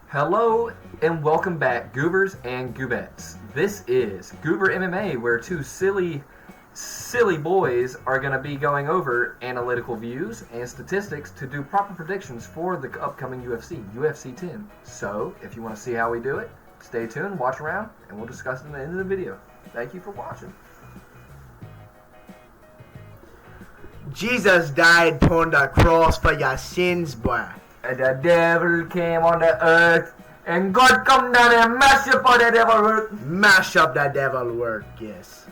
Hello and welcome back, Goobers and Goobettes. This is Goober MMA, where two silly boys are going to be going over analytical views and statistics to do proper predictions for the upcoming UFC 10. So, if you want to see how we do it, stay tuned, watch around, and we'll discuss it in the end of the video. Thank you for watching. Jesus died upon the cross for your sins, boy. And the devil came on the earth, and God come down and mash up all the devil work. Mash up that devil work, yes.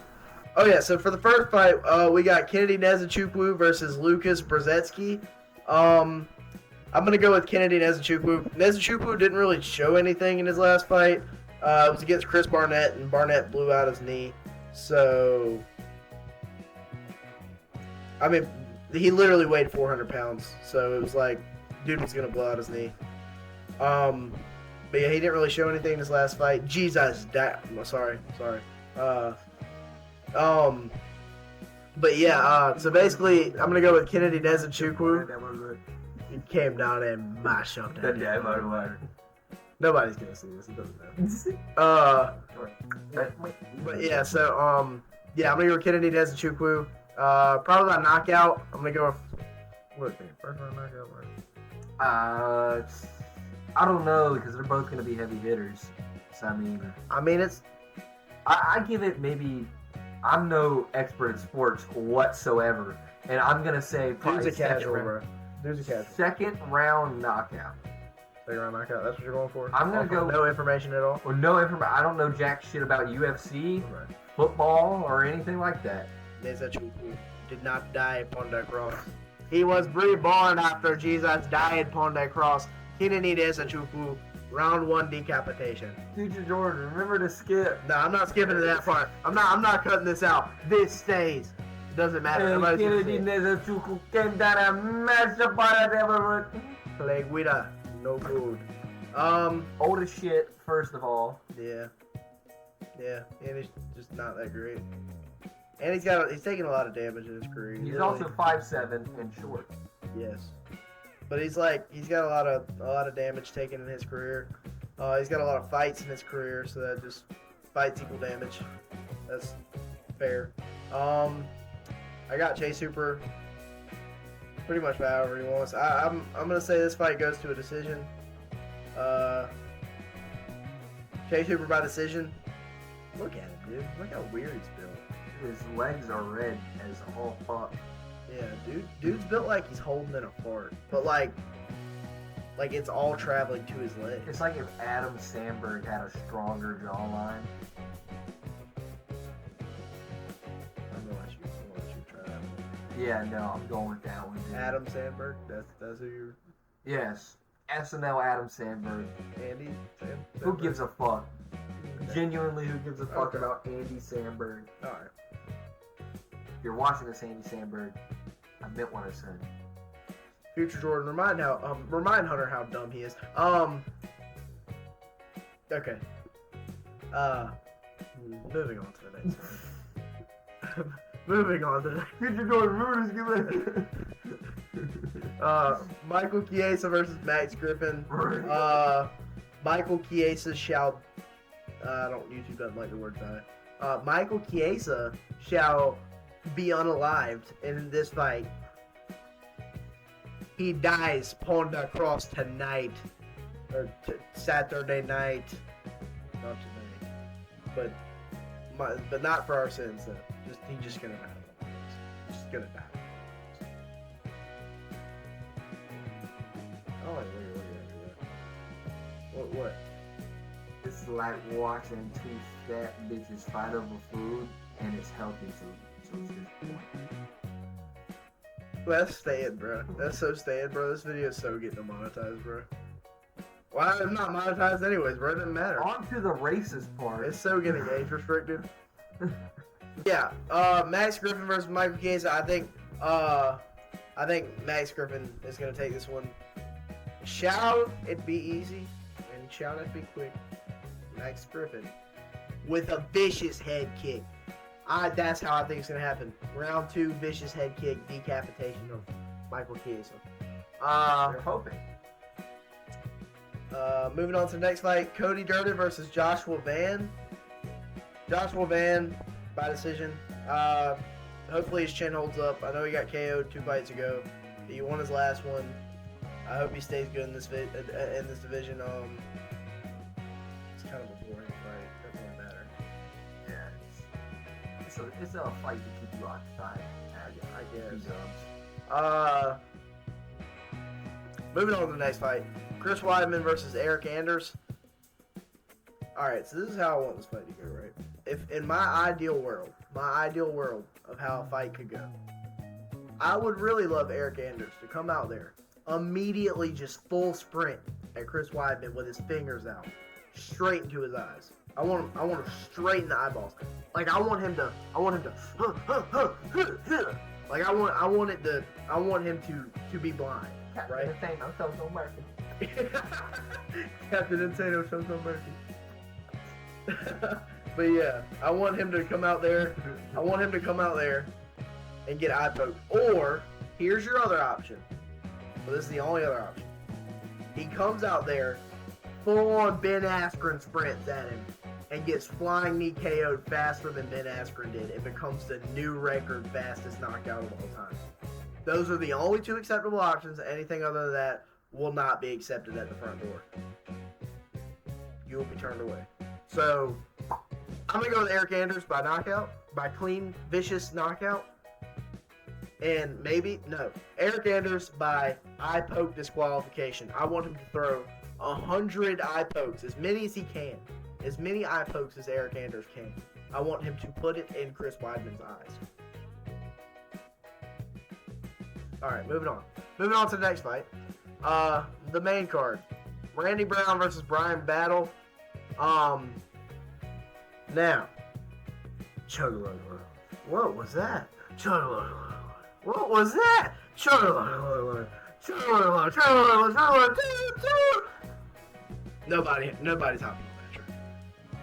Oh yeah, so for the first fight, we got Kennedy Nzechukwu versus Lucas Brzezinski. I'm gonna go with Kennedy Nzechukwu. Nzechukwu didn't really show anything in his last fight. It was against Chris Barnett, and Barnett blew out his knee. So, I mean, he literally weighed 400 pounds. So it was like, dude was gonna blow out his knee. But yeah, he didn't really show anything in his last fight. Jesus, sorry. But yeah, so basically, I'm gonna go with Kennedy Nzechukwu. He came down and mashed up that devil work. Nobody's gonna see this. It doesn't matter. But yeah, so yeah, I'm gonna go with Kennedy Nzechukwu. Probably by knockout. I'm gonna go with first round knockout. I don't know because they're both going to be heavy hitters. So I mean, it's. I give it maybe. I'm no expert in sports whatsoever, and I'm going to say probably Dude's a casual, bro. Dude's a casual. Second round knockout. Second round knockout. That's what you're going for. I'm going to go no information at all. Or no information. I don't know jack shit about UFC, football, or anything like that. Nzechukwu did not die upon the cross. He was reborn after Jesus died upon the cross. Kennedy Nzechukwu, round 1 decapitation. Future Jordan, remember to skip. No, I'm not skipping to that part. I'm not cutting this out. This stays. It doesn't matter. Kennedy Nzechukwu came down and mashed up all that ever. Plague Wida, no good. Old as shit, first of all. Yeah, and he's just not that great. And he's taking a lot of damage in his career. He's also 5'7" and short. Yes. But he's got a lot of damage taken in his career. He's got a lot of fights in his career, so that just fights equal damage. That's fair. I got Chase Hooper pretty much however he wants. I'm gonna say this fight goes to a decision. Chase Hooper by decision. Look at him, dude. Look how weird he's built. His legs are red as all fuck. Yeah, dude's built like he's holding in a fart, but like it's all traveling to his legs. It's like if Adam Sandberg had a stronger jawline. I'm gonna let you try that one. Yeah, no, I'm going with that one. Dude. Adam Sandberg, that's who you're. Yes, SNL Adam Sandberg. Andy Sandberg. Who gives a fuck? Genuinely, who gives a fuck about Andy Sandberg? All right. If you're watching this, Andy Sandberg, I meant what I said. Future Jordan, remind Hunter how dumb he is. Okay. Moving on to the next one. Moving on to the next. Future Jordan, Michael Chiesa versus Max Griffin. Michael Chiesa shall. YouTube doesn't like the word die. Michael Chiesa shall be unalived in this fight. He dies upon the cross tonight, or Saturday night. Not tonight, but not for our sins. Though. He's just gonna die. Just gonna die. Oh, wait. What? It's like watching two fat bitches fight over food, and it's healthy food. So it's just That's staying, bro. That's so staying, bro. This video is so getting monetized, bro. Well, I'm not monetized anyways, bro. It doesn't matter. On to the racist part. It's so getting age restricted. Yeah. Max Griffin versus Michael Chiesa. I think Max Griffin is gonna take this one. Shall it be easy? And shall it be quick? Max Griffin with a vicious head kick. That's how I think it's gonna happen. Round 2, vicious head kick, decapitation of Michael Chiesa. You're hoping. Moving on to the next fight, Cody Durden versus Joshua Van. Joshua Van by decision. Hopefully his chin holds up. I know he got KO'd 2 fights ago. He won his last one. I hope he stays good in this division. It's kind of a boring fight. Doesn't really matter. Yeah, it's a fight to keep you occupied. I guess. Moving on to the next fight, Chris Weidman versus Eric Anders. All right, so this is how I want this fight to go, right? If in my ideal world of how a fight could go, I would really love Eric Anders to come out there, immediately just full sprint at Chris Weidman with his fingers out, straight into his eyes. I want him straight in the eyeballs. Like I want him to, like I want him to be blind, right? Captain Insano shows no mercy. But yeah, I want him to come out there. And get eye poked. Or here's your other option. Well, this is the only other option. He comes out there, full on Ben Askren sprints at him, and gets flying knee KO'd faster than Ben Askren did. It becomes the new record fastest knockout of all time. Those are the only 2 acceptable options. Anything other than that will not be accepted at the front door. You will be turned away. So, I'm going to go with Eric Anders by knockout, by clean, vicious knockout. And Eric Anders by eye poke disqualification. I want him to throw 100 eye pokes, as many as he can. As many eye pokes as Eric Anders can. I want him to put it in Chris Weidman's eyes. Alright, moving on. Moving on to the next fight. The main card. Randy Brown versus Brian Battle. Now. What was that? What was that? Nobody's hopping on that train.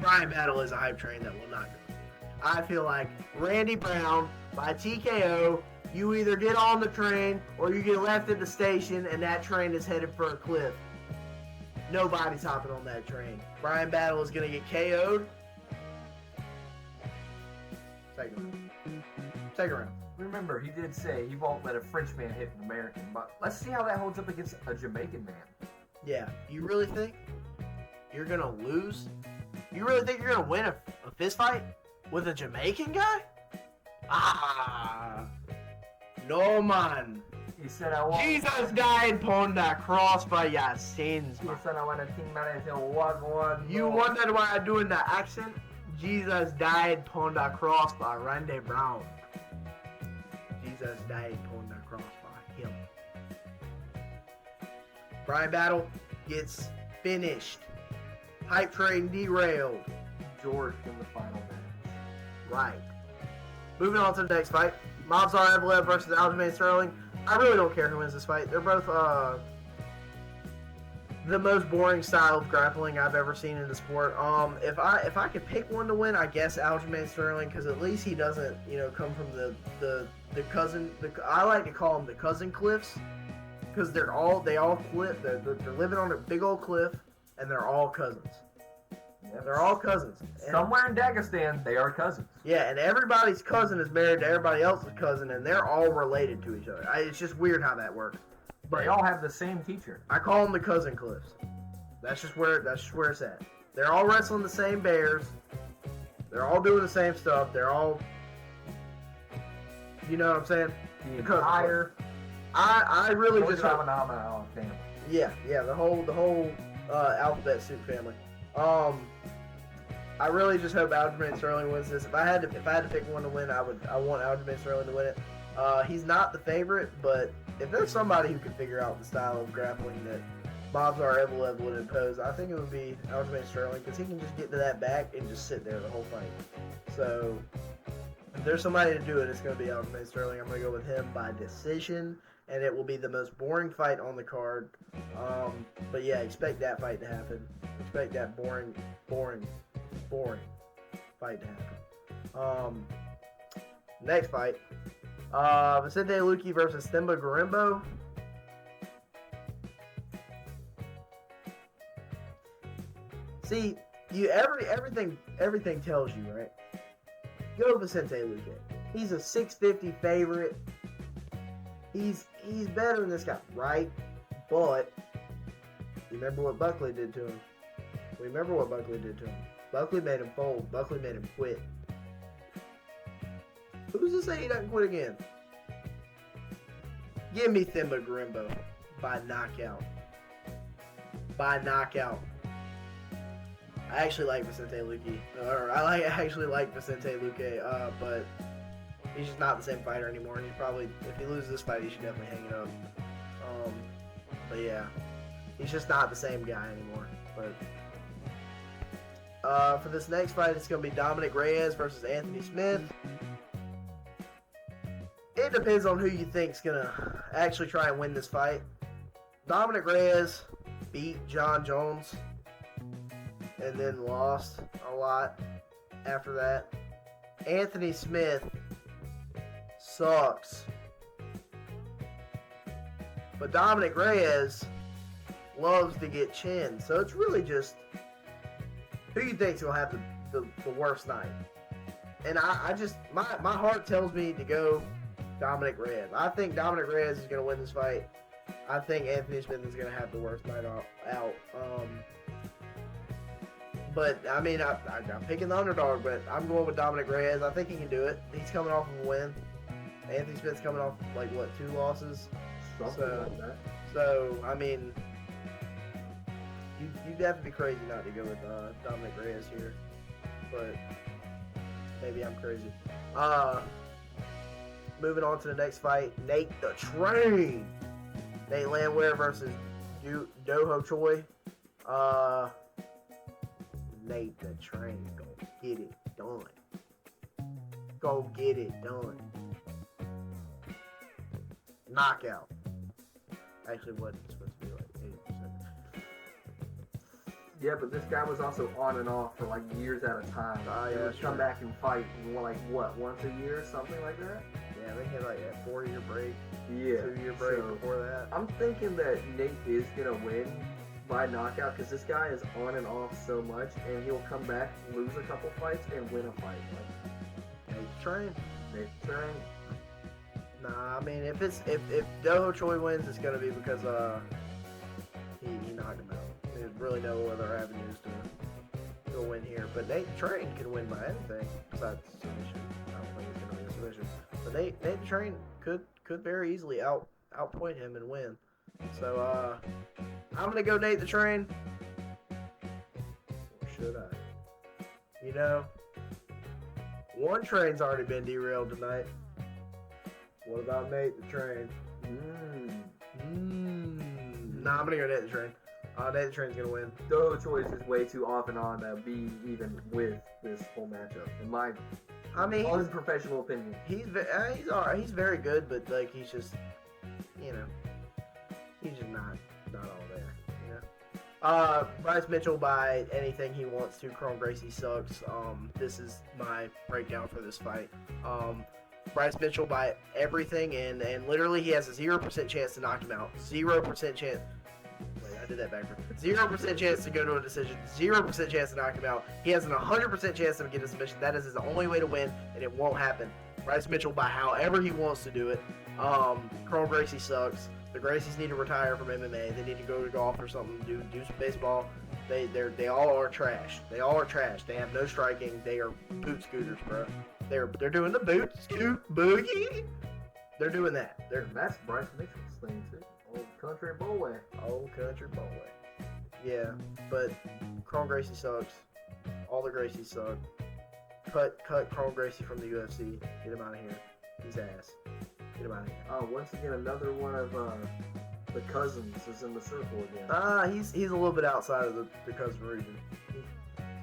Brian Battle is a hype train that will not go. I feel like Randy Brown by TKO, you either get on the train or you get left at the station and that train is headed for a cliff. Nobody's hopping on that train. Brian Battle is going to get KO'd. Second round. Remember, he did say he won't let a Frenchman hit an American, but let's see how that holds up against a Jamaican man. Yeah, you really think you're going to lose? You really think you're going to win a fist fight with a Jamaican guy? No, man. He said, I want... Jesus died upon the cross for your sins. He said, I want to think that I said, one. You wondered why I'm doing the accent? Jesus died upon the cross for Randy Brown. Jesus died upon the cross for him. Brian Battle gets finished. Hype train derailed. George in the final match. Right. Moving on to the next fight. Movsar Evloev versus Aljamain Sterling. I really don't care who wins this fight. They're both the most boring style of grappling I've ever seen in the sport. If I could pick one to win, I guess Aljamain Sterling, because at least he doesn't, come from the cousin. I like to call them the cousin cliffs, because they all cliff. They're living on a big old cliff, and they're all cousins. Yep. They're all cousins. Somewhere in Dagestan, they are cousins. Yeah, and everybody's cousin is married to everybody else's cousin, and they're all related to each other. It's just weird how that works. But they all have the same teacher. I call them the cousin cliffs. That's just where it's at. They're all wrestling the same bears. They're all doing the same stuff. They're all, you know what I'm saying? The entire. I really just. Family. Yeah, the whole alphabet soup family. I really just hope Aljamain Sterling wins this. If I had to pick one to win, I want Aljamain Sterling to win it. He's not the favorite, but if there's somebody who can figure out the style of grappling that Movsar Evloev would impose, I think it would be Aljamain Sterling, because he can just get to that back and just sit there the whole fight. So if there's somebody to do it, it's going to be Aljamain Sterling. I'm going to go with him by decision, and it will be the most boring fight on the card. But yeah, expect that fight to happen. Expect that boring fight to happen. Next fight. Vicente Luque versus Themba Gorimbo. See, everything tells you, right? Go Vicente Luque. He's a 650 favorite. He's better than this guy, right? But remember what Buckley did to him. Buckley made him fold. Buckley made him quit. Who's to say he doesn't quit again? Give me Thimba Garimbo by knockout. I actually like Vicente Luque. I actually like Vicente Luque, but he's just not the same fighter anymore. And if he loses this fight, he should definitely hang it up. But yeah, he's just not the same guy anymore. But for this next fight, it's going to be Dominic Reyes versus Anthony Smith. It depends on who you think is going to actually try and win this fight. Dominic Reyes beat John Jones and then lost a lot after that. Anthony Smith sucks. But Dominic Reyes loves to get chin. So it's really just who you think's going to have the worst night. And I just, my heart tells me to go Dominic Reyes. I think Dominic Reyes is going to win this fight. I think Anthony Smith is going to have the worst night out. But, I mean, I'm picking the underdog, but I'm going with Dominic Reyes. I think he can do it. He's coming off of a win. Anthony Smith's coming off, 2 losses? Something like that. So, I mean, you'd have to be crazy not to go with Dominic Reyes here. But maybe I'm crazy. Moving on to the next fight, Nate the Train. Nate Landwehr versus Doho Choi. Nate the Train, go get it done. Go get it done. Knockout. Actually, what it's supposed to be like 80%. Yeah, but this guy was also on and off for years at a time. He would come back and fight once a year, something like that? Yeah, they had a 4-year break. Yeah. 2-year break before that. I'm thinking that Nate is going to win by knockout because this guy is on and off so much, and he'll come back, lose a couple fights, and win a fight. Nate Train. Nah, I mean, if Doho Choi wins, it's gonna be because he knocked him out. There's really no other avenues to win here. But Nate Train can win by anything besides submission. I don't think it's gonna be a submission. But Nate Train could very easily outpoint him and win. So I'm gonna go Nate the Train. Or should I? You know, one train's already been derailed tonight. What about Nate the Train? Nah, I'm gonna go Nate the Train. Nate the Train's gonna win. Doho Choi is way too off and on to be even with this whole matchup. In my unprofessional opinion. He's alright. He's very good, but he's just, he's just not all there. Bryce Mitchell by anything he wants to. Chrome Gracie sucks. This is my breakdown for this fight. Bryce Mitchell by everything, and literally he has a 0% chance to knock him out. 0% chance. Wait, I did that backwards. 0% chance to go to a decision. 0% chance to knock him out. He has an 100% chance to get a submission. That is his only way to win, and it won't happen. Bryce Mitchell by however he wants to do it. Chrome Gracie sucks. The Gracies need to retire from MMA. They need to go to golf or something. Do some baseball. They all are trash. They have no striking. They are boot scooters, bro. They're doing the boot scoot boogie. They're doing that. That's Bryce Mitchell's thing too. Old country boy. Yeah, but Chrome Gracie sucks. All the Gracies suck. Cut Chrome Gracie from the UFC. Get him out of here. He's ass. Get him out of here. Once again, another one of the cousins is in the circle again. He's a little bit outside of the cousin region. He's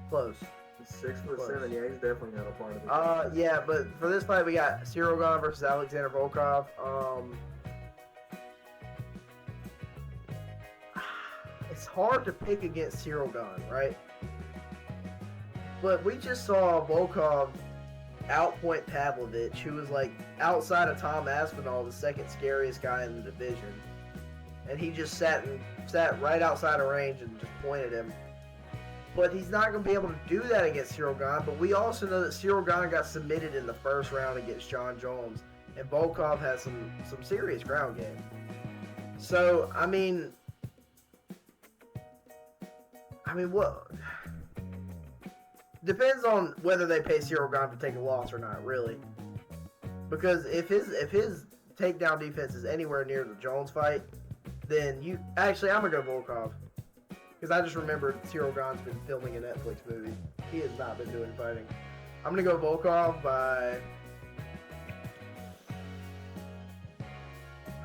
close. He's 6'7". Yeah, he's definitely not a part of it. Yeah, but for this fight we got Cyril Gane versus Alexander Volkov. It's hard to pick against Cyril Gane, right? But we just saw Volkov outpoint Pavlovich, who was outside of Tom Aspinall, the second scariest guy in the division. And he just sat right outside of range and just pointed him. But he's not going to be able to do that against Cyril Gane. But we also know that Cyril Gane got submitted in the first round against John Jones. And Volkov has some serious ground game. So, I mean, what? Depends on whether they pay Cyril Gane to take a loss or not, really. Because if his takedown defense is anywhere near the Jones fight, then you... Actually, I'm going to go Volkov. Because I just remembered Cyril Gane's been filming a Netflix movie. He has not been doing fighting. I'm going to go Volkov by... I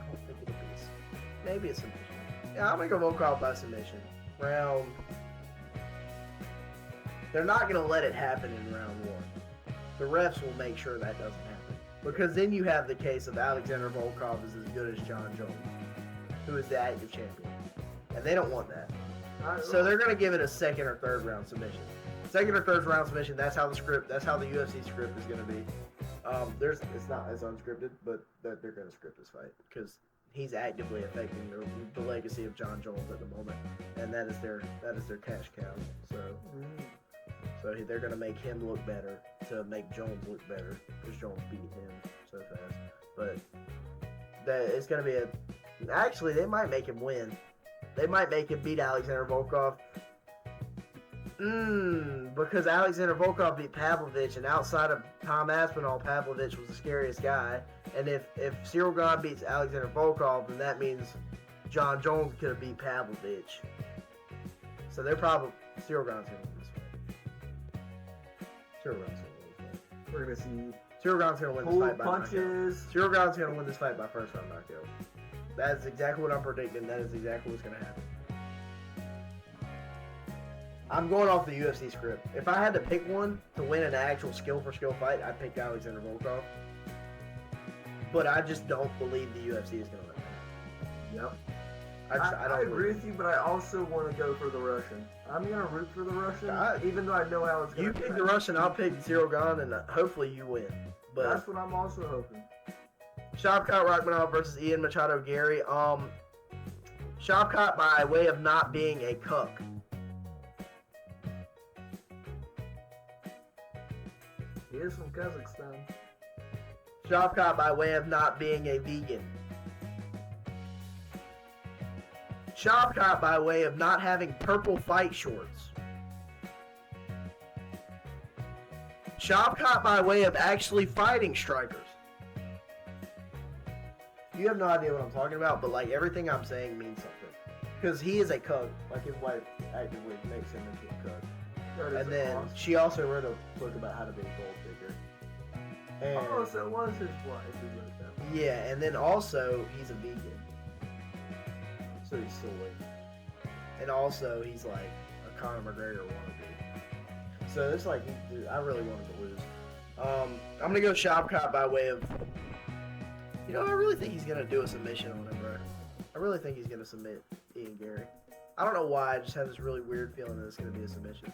don't think it'll be... Maybe a submission. Yeah, I'm going to go Volkov by submission. Round... They're not going to let it happen in round 1. The refs will make sure that doesn't happen. Because then you have the case of Alexander Volkov is as good as John Jones, who is the active champion. And they don't want that. So they're going to give it a second or third round submission. Second or third round submission, that's how the UFC script is going to be. It's not as unscripted, but they're going to script this fight. Because he's actively affecting the legacy of John Jones at the moment. And that is their cash cow. So they're going to make him look better to make Jones look better because Jones beat him so fast. But it's going to be actually, they might make him win. They might make him beat Alexander Volkov. Because Alexander Volkov beat Pavlovich, and outside of Tom Aspinall, Pavlovich was the scariest guy. And if Cyril Gane beats Alexander Volkov, then that means John Jones could have beat Pavlovich. So they're probably... Cyril Gane's going to win this fight. Cyril Gane's going to win this fight. We're going to see... Cyril Gane's going to win this fight by punches. knockout. Cyril Gane's going to win this fight by first round knockout. That's exactly what I'm predicting. That is exactly what's going to happen. I'm going off the UFC script. If I had to pick one to win an actual skill-for-skill fight, I'd pick Alexander Volkov. But I just don't believe the UFC is going to let that. Yep. I agree with you, but I also want to go for the Russian. I'm going to root for the Russian, even though I know how it's going to be. You pick the Russian, I'll pick Cyril Gane, and hopefully you win. But that's what I'm also hoping. Shavkat Rakhmonov versus Ian Machado Gary. Shavkat by way of not being a cuck. He is from Kazakhstan. Shavkat by way of not being a vegan. Shavkat by way of not having purple fight shorts. Shavkat by way of actually fighting strikers. You have no idea what I'm talking about, but like everything I'm saying means something. Because he is a cuck. Like his wife actively makes him into a cuck. And then she also wrote a book about how to be a gold digger. And, so it was his wife who wrote that. Yeah, and then also he's a vegan. So he's silly. And also he's like a Conor McGregor wannabe. So it's like, dude, I really wanted to lose. I'm going to go Shavkat by way of... You know, I really think he's going to do a submission on him, bro. I really think he's going to submit Ian Gary. I don't know why, I just have this really weird feeling that it's going to be a submission.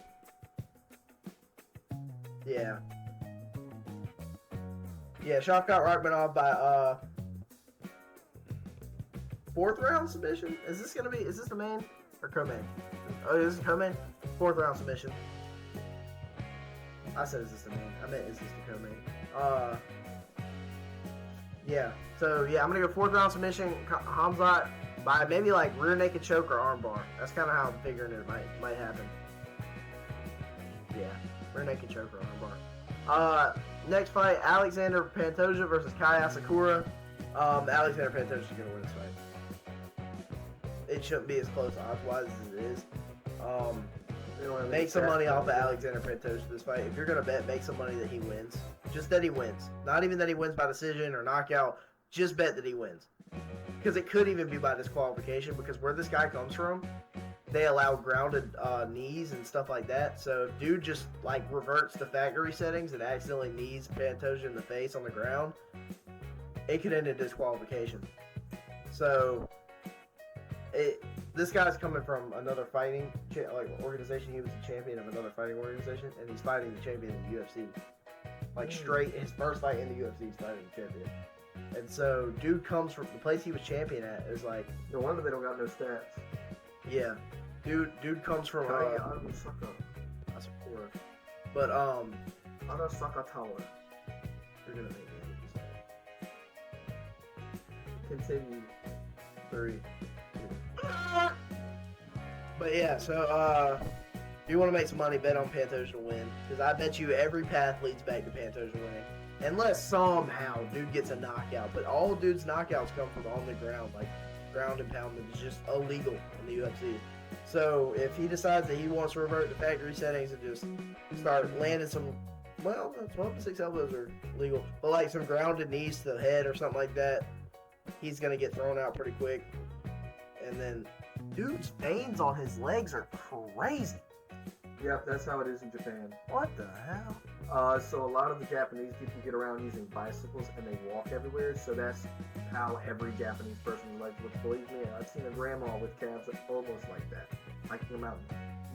Yeah. Yeah, Shavkat Rakhmonov by, fourth round submission? Is this the main or co-main? Oh, this is co-main? Fourth round submission. I said, is this the main? I meant, is this the co-main? Yeah. So, yeah, I'm going to go fourth round submission, Hamzat, by maybe like rear naked choke or armbar. That's kind of how I'm figuring it might happen. Yeah. Rear naked choke or armbar. Next fight, Alexander Pantoja versus Kai Asakura. Alexander Pantoja is going to win this fight. It shouldn't be as close odds-wise as it is. Make some money off of Alexander Pantoja this fight. If you're going to bet, make some money that he wins. Just that he wins. Not even that he wins by decision or knockout. Just bet that he wins. Because it could even be by disqualification, because where this guy comes from, they allow grounded knees and stuff like that. So if dude just like reverts to factory settings and accidentally knees Pantoja in the face on the ground, it could end in disqualification. So this guy's coming from another fighting organization. He was a champion of another fighting organization, and he's fighting the champion in the UFC. Like straight, his first fight in the UFC, he's fighting the champion. And so dude comes from the place he was champion at. Is like, no wonder they don't got no stats. Yeah. Dude comes from Asakura. But Ana Sakatawa. you're gonna make me look this Continue. 3, 2. But yeah, so if you want to make some money, bet on Pantoja to win. Because I bet you every path leads back to Pantoja winning. Unless somehow dude gets a knockout. But all dude's knockouts come from on the ground. Like, ground and pound is just illegal in the UFC. So if he decides that he wants to revert to factory settings and just start landing some, well, 12 to 6 elbows are legal. But like some grounded knees to the head or something like that, he's going to get thrown out pretty quick. And then, dude's veins on his legs are crazy. Yep, that's how it is in Japan. What the hell? So a lot of the Japanese people get around using bicycles and they walk everywhere. So that's how every Japanese person's legs looks. Believe me, I've seen a grandma with calves that almost like that, hiking a mountain.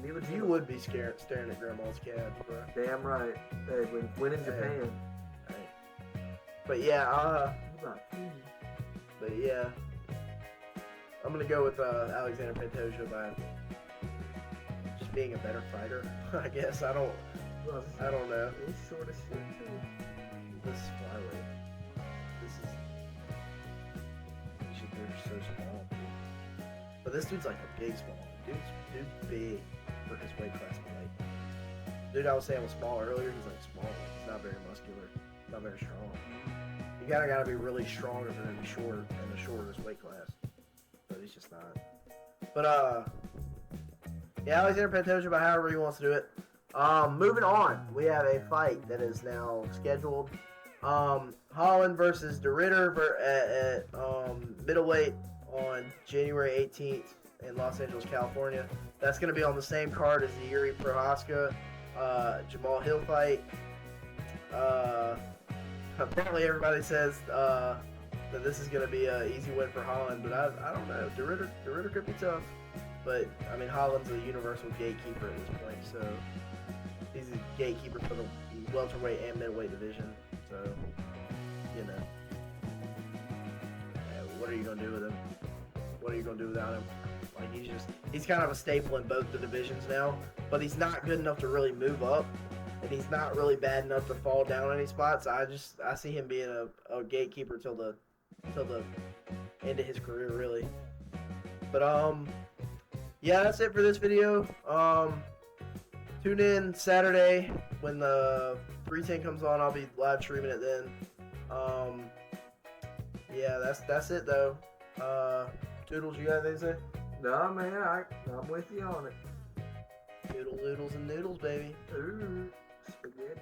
Neither do You would be scared staring at grandma's calves, bro. Damn right. Hey, when in Japan. Hey. But yeah, I'm gonna go with Alexander Pantoja by just being a better fighter. I guess I don't know. He's short as shit too. This is flyweight. They're so small. But this dude's like a big small. Dude's big for his weight class. Like, dude, I was saying was small earlier. He's like small. He's not very muscular. Not very strong. You gotta be really strong if you're gonna be short in the shortest weight class. But he's just not. But yeah, Alexander Pantoja by however he wants to do it. Moving on, we have a fight that is now scheduled. Holland versus De Ridder at middleweight on January 18th in Los Angeles, California. That's going to be on the same card as the Yuri Prohaska Jamal Hill fight. Apparently everybody says that this is going to be an easy win for Holland, but I don't know. De Ridder could be tough. But, I mean, Holland's a universal gatekeeper at this point, so he's a gatekeeper for the welterweight and middleweight division. So, you know, what are you going to do with him? What are you going to do without him? Like, he's kind of a staple in both the divisions now, but he's not good enough to really move up, and he's not really bad enough to fall down any spots. I see him being a gatekeeper till the end of his career, really. But, yeah, that's it for this video. Tune in Saturday when the 310 comes on. I'll be live streaming it then. Yeah, that's it though. Toodles, you got anything to say? No, man, I'm with you on it. Doodle doodles and noodles, baby. Ooh, spaghetti.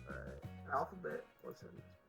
Alright, alphabet. What's in this?